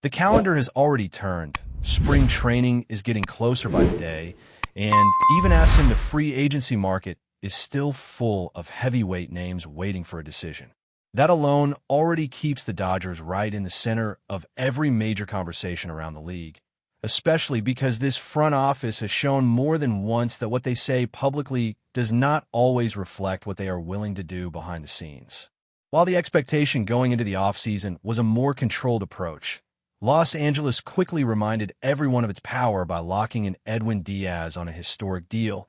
The calendar has already turned. Spring training is getting closer by the day, and even as in the free agency market is still full of heavyweight names waiting for a decision. That alone already keeps the Dodgers right in the center of every major conversation around the league, especially because this front office has shown more than once that what they say publicly does not always reflect what they are willing to do behind the scenes. While the expectation going into the offseason was a more controlled approach, Los Angeles quickly reminded everyone of its power by locking in Edwin Diaz on a historic deal,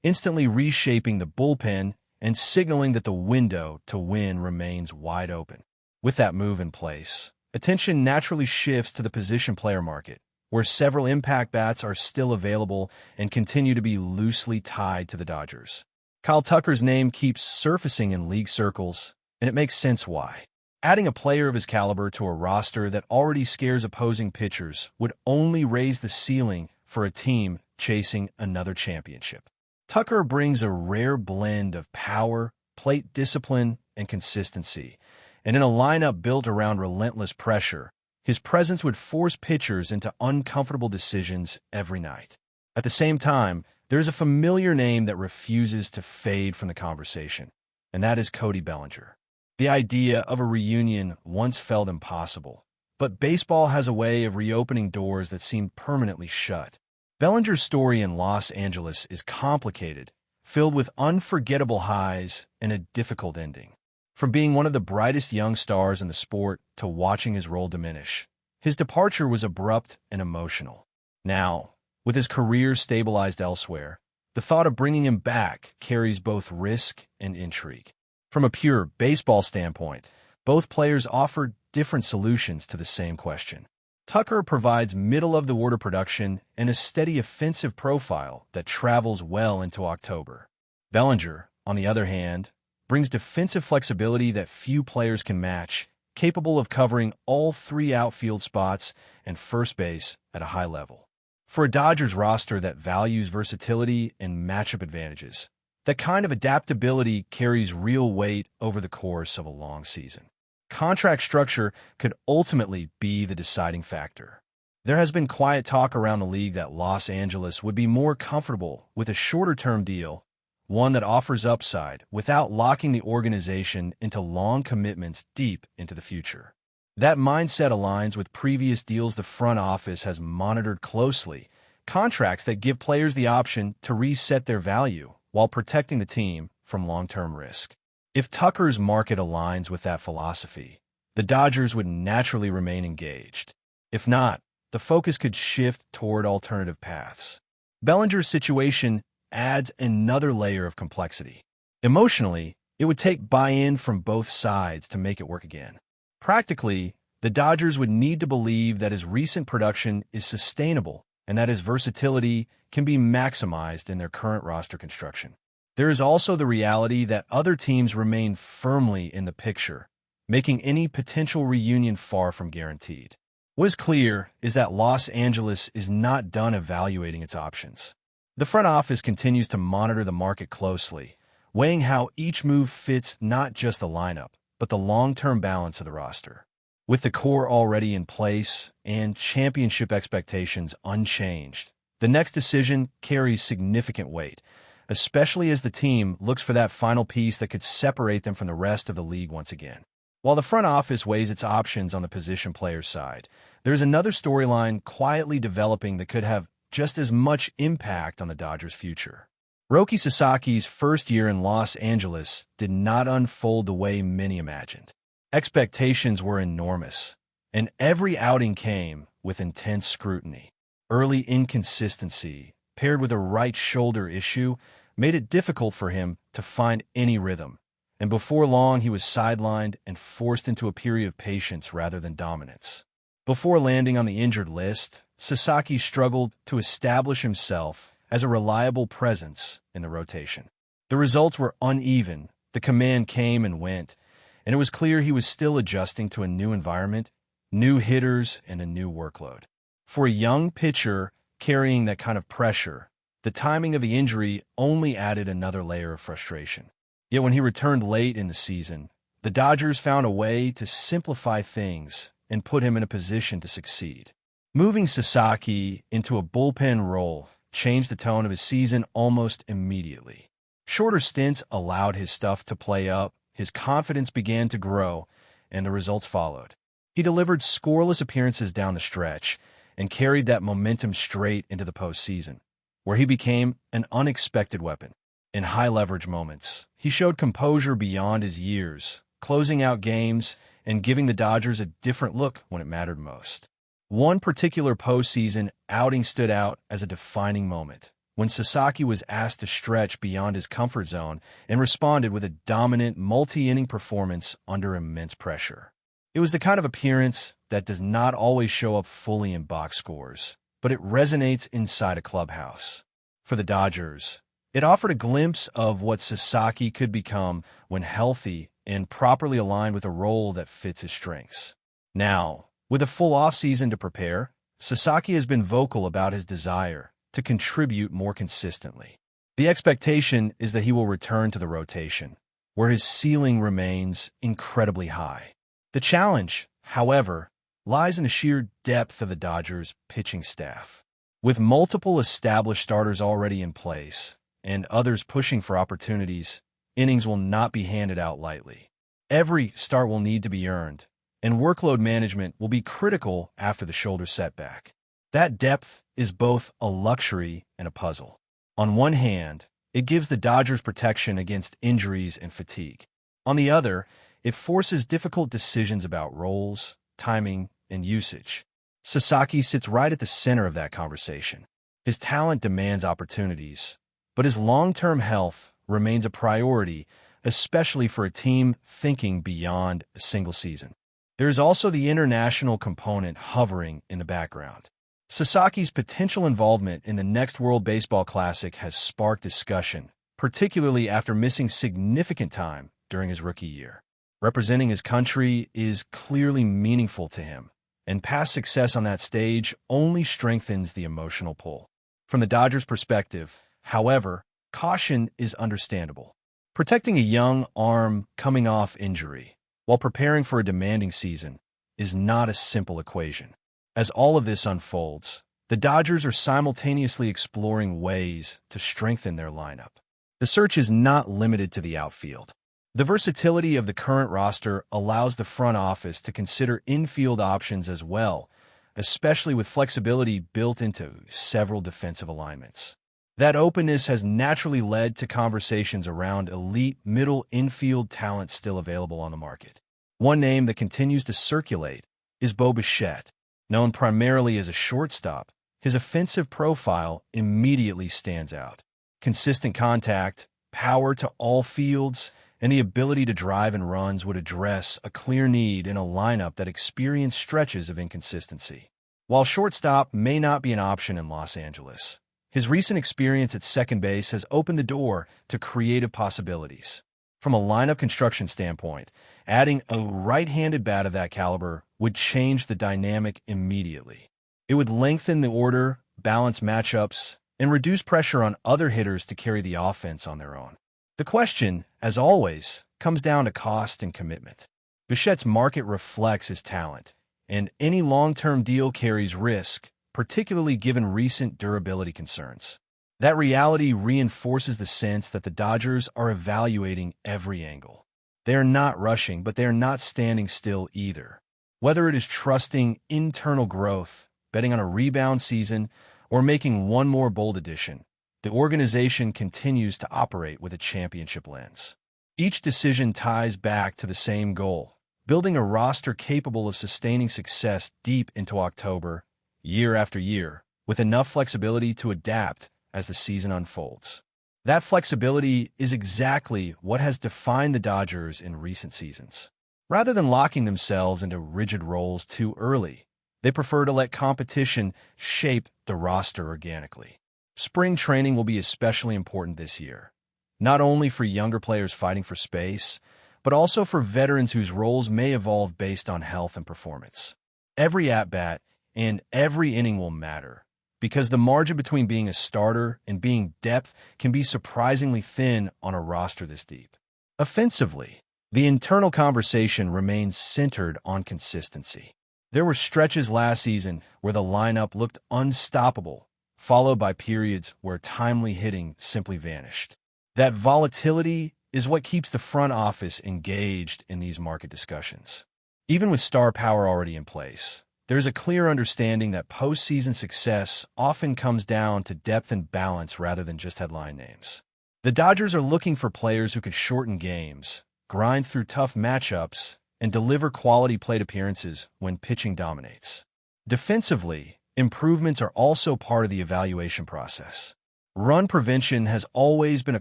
instantly reshaping the bullpen and signaling that the window to win remains wide open. With that move in place, attention naturally shifts to the position player market, where several impact bats are still available and continue to be loosely tied to the Dodgers. Kyle Tucker's name keeps surfacing in league circles, and it makes sense why. Adding a player of his caliber to a roster that already scares opposing pitchers would only raise the ceiling for a team chasing another championship. Tucker brings a rare blend of power, plate discipline, and consistency, and in a lineup built around relentless pressure, his presence would force pitchers into uncomfortable decisions every night. At the same time, there's a familiar name that refuses to fade from the conversation, and that is Cody Bellinger. The idea of a reunion once felt impossible, but baseball has a way of reopening doors that seemed permanently shut. Bellinger's story in Los Angeles is complicated, filled with unforgettable highs and a difficult ending. From being one of the brightest young stars in the sport to watching his role diminish, his departure was abrupt and emotional. Now, with his career stabilized elsewhere, the thought of bringing him back carries both risk and intrigue. From a pure baseball standpoint, both players offer different solutions to the same question. Tucker provides middle-of-the-order production and a steady offensive profile that travels well into October. Bellinger, on the other hand, brings defensive flexibility that few players can match, capable of covering all three outfield spots and first base at a high level. For a Dodgers roster that values versatility and matchup advantages, that kind of adaptability carries real weight over the course of a long season. Contract structure could ultimately be the deciding factor. There has been quiet talk around the league that Los Angeles would be more comfortable with a shorter-term deal, one that offers upside without locking the organization into long commitments deep into the future. That mindset aligns with previous deals the front office has monitored closely, contracts that give players the option to reset their value while protecting the team from long-term risk. If Tucker's market aligns with that philosophy, the Dodgers would naturally remain engaged. If not, the focus could shift toward alternative paths. Bellinger's situation adds another layer of complexity. Emotionally, it would take buy-in from both sides to make it work again. Practically, the Dodgers would need to believe that his recent production is sustainable and that his versatility can be maximized in their current roster construction. There is also the reality that other teams remain firmly in the picture, making any potential reunion far from guaranteed. What is clear is that Los Angeles is not done evaluating its options. The front office continues to monitor the market closely, weighing how each move fits not just the lineup, but the long-term balance of the roster. With the core already in place and championship expectations unchanged, the next decision carries significant weight, especially as the team looks for that final piece that could separate them from the rest of the league once again. While the front office weighs its options on the position player's side, there's another storyline quietly developing that could have just as much impact on the Dodgers' future. Roki Sasaki's first year in Los Angeles did not unfold the way many imagined. Expectations were enormous, and every outing came with intense scrutiny. Early inconsistency, paired with a right shoulder issue, made it difficult for him to find any rhythm, and before long he was sidelined and forced into a period of patience rather than dominance. Before landing on the injured list, Sasaki struggled to establish himself as a reliable presence in the rotation. The results were uneven, the command came and went, and it was clear he was still adjusting to a new environment, new hitters, and a new workload. For a young pitcher carrying that kind of pressure, the timing of the injury only added another layer of frustration. Yet when he returned late in the season, the Dodgers found a way to simplify things and put him in a position to succeed. Moving Sasaki into a bullpen role changed the tone of his season almost immediately. Shorter stints allowed his stuff to play up, his confidence began to grow, and the results followed. He delivered scoreless appearances down the stretch and carried that momentum straight into the postseason, where he became an unexpected weapon. In high-leverage moments, he showed composure beyond his years, closing out games and giving the Dodgers a different look when it mattered most. One particular postseason outing stood out as a defining moment, when Sasaki was asked to stretch beyond his comfort zone and responded with a dominant multi-inning performance under immense pressure. It was the kind of appearance that does not always show up fully in box scores, but it resonates inside a clubhouse. For the Dodgers, it offered a glimpse of what Sasaki could become when healthy and properly aligned with a role that fits his strengths. Now, with a full offseason to prepare, Sasaki has been vocal about his desire to contribute more consistently. The expectation is that he will return to the rotation, where his ceiling remains incredibly high. The challenge, however, lies in the sheer depth of the Dodgers' pitching staff. With multiple established starters already in place and others pushing for opportunities, innings will not be handed out lightly. Every start will need to be earned, and workload management will be critical after the shoulder setback. That depth is both a luxury and a puzzle. On one hand, it gives the Dodgers protection against injuries and fatigue. On the other, it forces difficult decisions about roles, timing, and usage. Sasaki sits right at the center of that conversation. His talent demands opportunities, but his long-term health remains a priority, especially for a team thinking beyond a single season. There is also the international component hovering in the background. Sasaki's potential involvement in the next World Baseball Classic has sparked discussion, particularly after missing significant time during his rookie year. Representing his country is clearly meaningful to him, and past success on that stage only strengthens the emotional pull. From the Dodgers' perspective, however, caution is understandable. Protecting a young arm coming off injury while preparing for a demanding season is not a simple equation. As all of this unfolds, the Dodgers are simultaneously exploring ways to strengthen their lineup. The search is not limited to the outfield. The versatility of the current roster allows the front office to consider infield options as well, especially with flexibility built into several defensive alignments. That openness has naturally led to conversations around elite middle infield talent still available on the market. One name that continues to circulate is Bo Bichette. Known primarily as a shortstop, his offensive profile immediately stands out. Consistent contact, power to all fields, and the ability to drive in runs would address a clear need in a lineup that experienced stretches of inconsistency. While shortstop may not be an option in Los Angeles, his recent experience at second base has opened the door to creative possibilities. From a lineup construction standpoint, adding a right-handed bat of that caliber would change the dynamic immediately. It would lengthen the order, balance matchups, and reduce pressure on other hitters to carry the offense on their own. The question, as always, comes down to cost and commitment. Bichette's market reflects his talent, and any long-term deal carries risk, particularly given recent durability concerns. That reality reinforces the sense that the Dodgers are evaluating every angle. They are not rushing, but they are not standing still either. Whether it is trusting internal growth, betting on a rebound season, or making one more bold addition, the organization continues to operate with a championship lens. Each decision ties back to the same goal: building a roster capable of sustaining success deep into October, year after year, with enough flexibility to adapt as the season unfolds. That flexibility is exactly what has defined the Dodgers in recent seasons. Rather than locking themselves into rigid roles too early, they prefer to let competition shape the roster organically. Spring training will be especially important this year, not only for younger players fighting for space, but also for veterans whose roles may evolve based on health and performance. Every at-bat and every inning will matter, because the margin between being a starter and being depth can be surprisingly thin on a roster this deep. Offensively, the internal conversation remains centered on consistency. There were stretches last season where the lineup looked unstoppable, followed by periods where timely hitting simply vanished. That volatility is what keeps the front office engaged in these market discussions. Even with star power already in place, there's a clear understanding that postseason success often comes down to depth and balance rather than just headline names. The Dodgers are looking for players who can shorten games, grind through tough matchups, and deliver quality plate appearances when pitching dominates. Defensively, improvements are also part of the evaluation process. Run prevention has always been a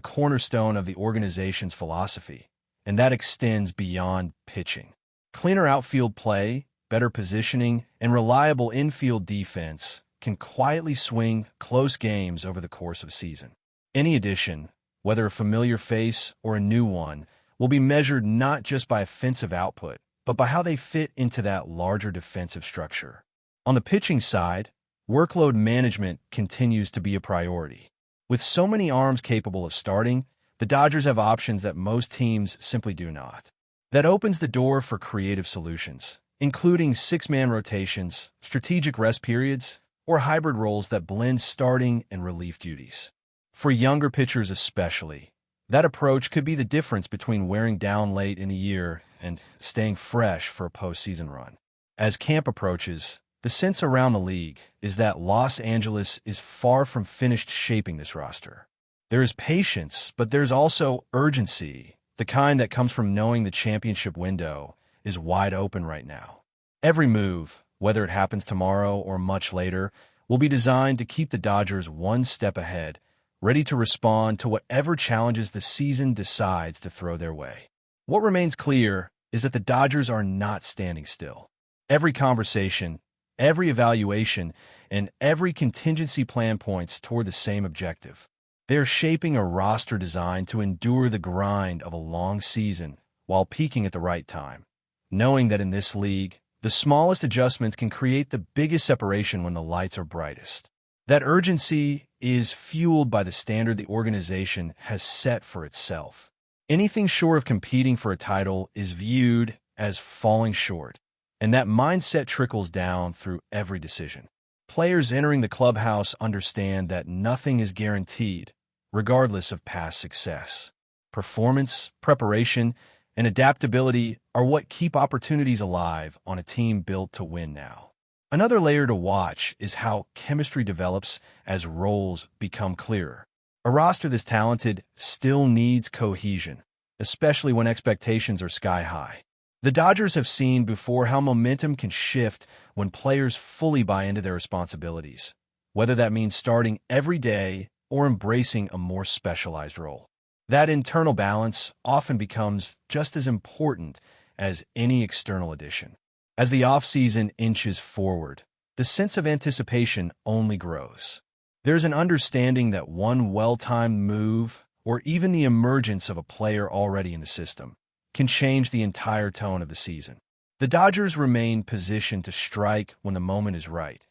cornerstone of the organization's philosophy, and that extends beyond pitching. Cleaner outfield play, better positioning, and reliable infield defense can quietly swing close games over the course of a season. Any addition, whether a familiar face or a new one, will be measured not just by offensive output, but by how they fit into that larger defensive structure. On the pitching side, workload management continues to be a priority. With so many arms capable of starting, the Dodgers have options that most teams simply do not. That opens the door for creative solutions, including six-man rotations, strategic rest periods, or hybrid roles that blend starting and relief duties. For younger pitchers especially, that approach could be the difference between wearing down late in the year and staying fresh for a postseason run. As camp approaches, the sense around the league is that Los Angeles is far from finished shaping this roster. There is patience, but there's also urgency, the kind that comes from knowing the championship window is wide open right now. Every move, whether it happens tomorrow or much later, will be designed to keep the Dodgers one step ahead, ready to respond to whatever challenges the season decides to throw their way. What remains clear is that the Dodgers are not standing still. Every conversation, every evaluation, and every contingency plan points toward the same objective. They are shaping a roster designed to endure the grind of a long season while peaking at the right time, knowing that in this league, the smallest adjustments can create the biggest separation when the lights are brightest. That urgency is fueled by the standard the organization has set for itself. Anything short of competing for a title is viewed as falling short, and that mindset trickles down through every decision. Players entering the clubhouse understand that nothing is guaranteed, regardless of past success. Performance, preparation, and adaptability are what keep opportunities alive on a team built to win now. Another layer to watch is how chemistry develops as roles become clearer. A roster this talented still needs cohesion, especially when expectations are sky high. The Dodgers have seen before how momentum can shift when players fully buy into their responsibilities, whether that means starting every day or embracing a more specialized role. That internal balance often becomes just as important as any external addition. As the offseason inches forward, the sense of anticipation only grows. There's an understanding that one well-timed move, or even the emergence of a player already in the system, can change the entire tone of the season. The Dodgers remain positioned to strike when the moment is right,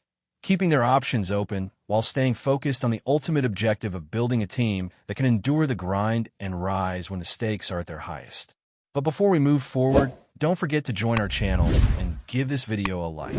keeping their options open while staying focused on the ultimate objective of building a team that can endure the grind and rise when the stakes are at their highest. But before we move forward, don't forget to join our channel and give this video a like.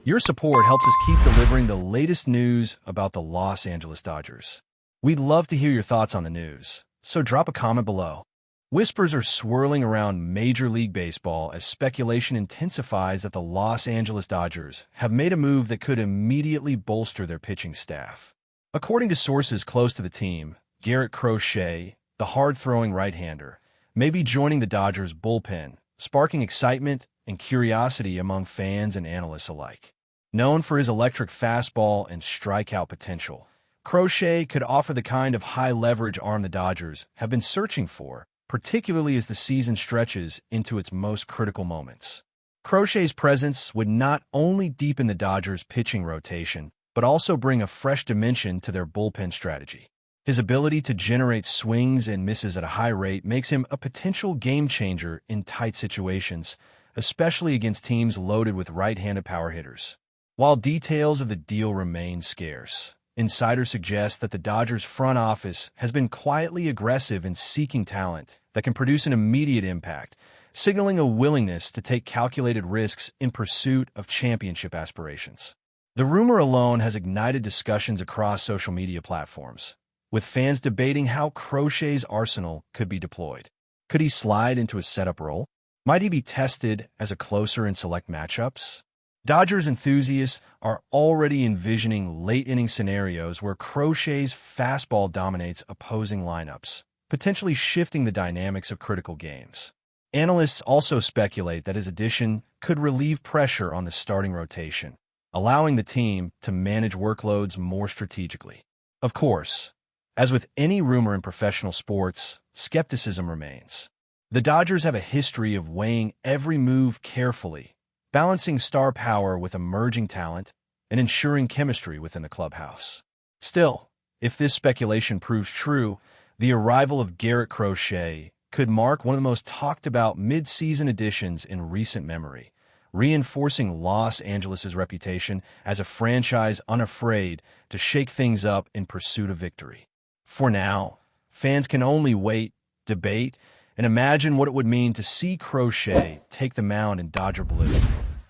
Your support helps us keep delivering the latest news about the Los Angeles Dodgers. We'd love to hear your thoughts on the news, so drop a comment below. Whispers are swirling around Major League Baseball as speculation intensifies that the Los Angeles Dodgers have made a move that could immediately bolster their pitching staff. According to sources close to the team, Garrett Crochet, the hard-throwing right-hander, may be joining the Dodgers' bullpen, sparking excitement and curiosity among fans and analysts alike. Known for his electric fastball and strikeout potential, Crochet could offer the kind of high-leverage arm the Dodgers have been searching for, particularly as the season stretches into its most critical moments. Crochet's presence would not only deepen the Dodgers' pitching rotation, but also bring a fresh dimension to their bullpen strategy. His ability to generate swings and misses at a high rate makes him a potential game-changer in tight situations, especially against teams loaded with right-handed power hitters. While details of the deal remain scarce, insiders suggest that the Dodgers' front office has been quietly aggressive in seeking talent that can produce an immediate impact, signaling a willingness to take calculated risks in pursuit of championship aspirations. The rumor alone has ignited discussions across social media platforms, with fans debating how Crochet's arsenal could be deployed. Could he slide into a setup role? Might he be tested as a closer in select matchups? Dodgers enthusiasts are already envisioning late-inning scenarios where Crochet's fastball dominates opposing lineups, potentially shifting the dynamics of critical games. Analysts also speculate that his addition could relieve pressure on the starting rotation, allowing the team to manage workloads more strategically. Of course, as with any rumor in professional sports, skepticism remains. The Dodgers have a history of weighing every move carefully, balancing star power with emerging talent and ensuring chemistry within the clubhouse. Still, if this speculation proves true, the arrival of Garrett Crochet could mark one of the most talked-about mid-season additions in recent memory, reinforcing Los Angeles' reputation as a franchise unafraid to shake things up in pursuit of victory. For now, fans can only wait, debate, and imagine what it would mean to see Crochet take the mound in Dodger blue,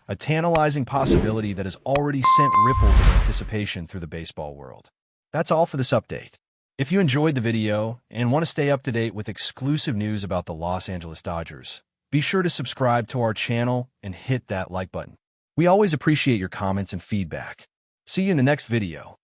a tantalizing possibility that has already sent ripples of anticipation through the baseball world. That's all for this update. If you enjoyed the video and want to stay up to date with exclusive news about the Los Angeles Dodgers, be sure to subscribe to our channel and hit that like button. We always appreciate your comments and feedback. See you in the next video.